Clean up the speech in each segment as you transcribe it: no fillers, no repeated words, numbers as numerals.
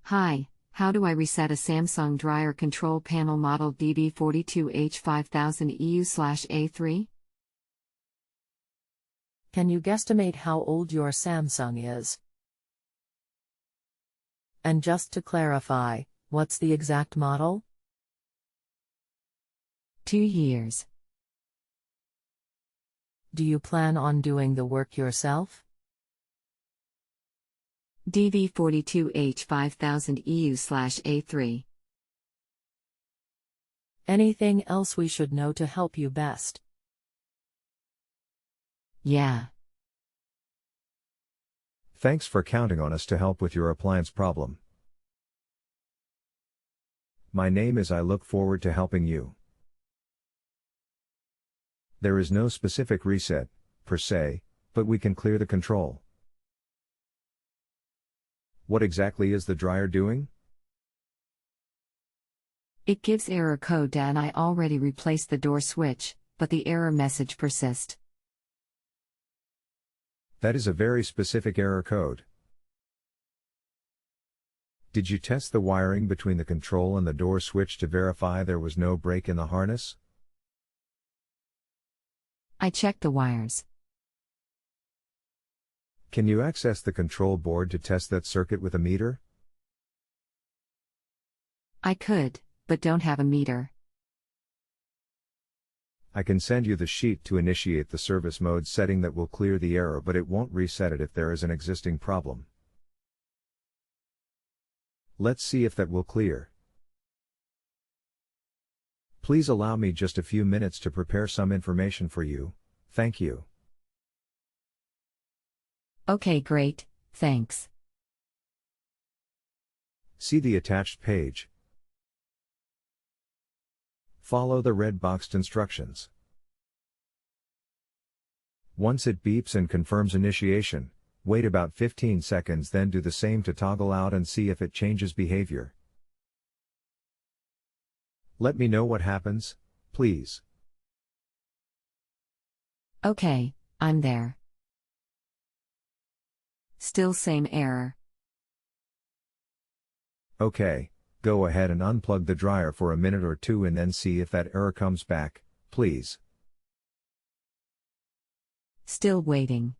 Hi, how do I reset a Samsung dryer control panel model DD42H5000EU/A3? Can you guesstimate how old your Samsung is? And just to clarify, what's the exact model? 2 years. Do you plan on doing the work yourself? DD42H5000EU/A3. Anything else we should know to help you best? Yeah. Thanks for counting on us to help with your appliance problem. My name is I look forward to helping you. There is no specific reset, per se, but we can clear the control. What exactly is the dryer doing? It gives error code and I already replaced the door switch, but the error message persists. That is a very specific error code. Did you test the wiring between the control and the door switch to verify there was no break in the harness? I checked the wires. Can you access the control board to test that circuit with a meter? I could, but don't have a meter. I can send you the sheet to initiate the service mode setting that will clear the error, but it won't reset it if there is an existing problem. Let's see if that will clear. Please allow me just a few minutes to prepare some information for you. Thank you. Okay, great, thanks. See the attached page. Follow the red boxed instructions. Once it beeps and confirms initiation, wait about 15 seconds, then do the same to toggle out and see if it changes behavior. Let me know what happens, please. Okay, I'm there. Still same error. Okay, go ahead and unplug the dryer for a minute or two and then see if that error comes back, please. Still waiting.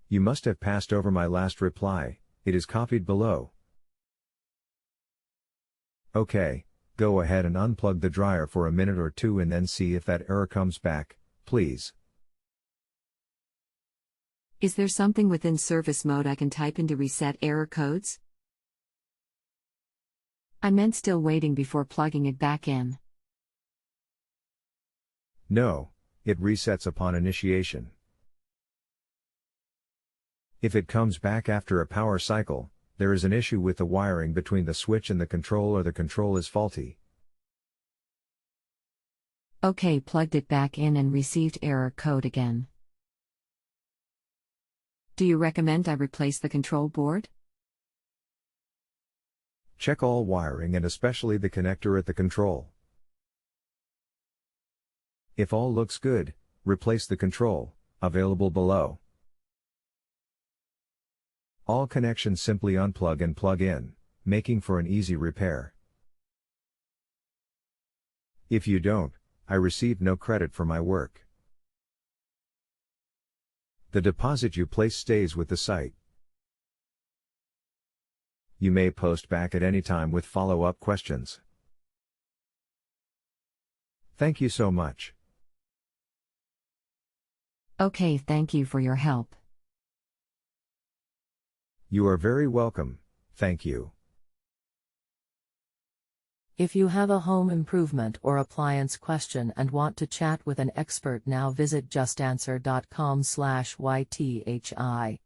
You must have passed over my last reply, it is copied below. Okay, go ahead and unplug the dryer for a minute or two and then see if that error comes back, please. Is there something within service mode I can type in to reset error codes? I meant still waiting before plugging it back in. No, it resets upon initiation. If it comes back after a power cycle, there is an issue with the wiring between the switch and the control, or the control is faulty. Okay, plugged it back in and received error code again. Do you recommend I replace the control board? Check all wiring and especially the connector at the control. If all looks good, replace the control, available below. All connections simply unplug and plug in, making for an easy repair. If you don't, I receive no credit for my work. The deposit you place stays with the site. You may post back at any time with follow-up questions. Thank you so much. Okay, thank you for your help. You are very welcome, thank you. If you have a home improvement or appliance question and want to chat with an expert now, visit justanswer.com/ythi.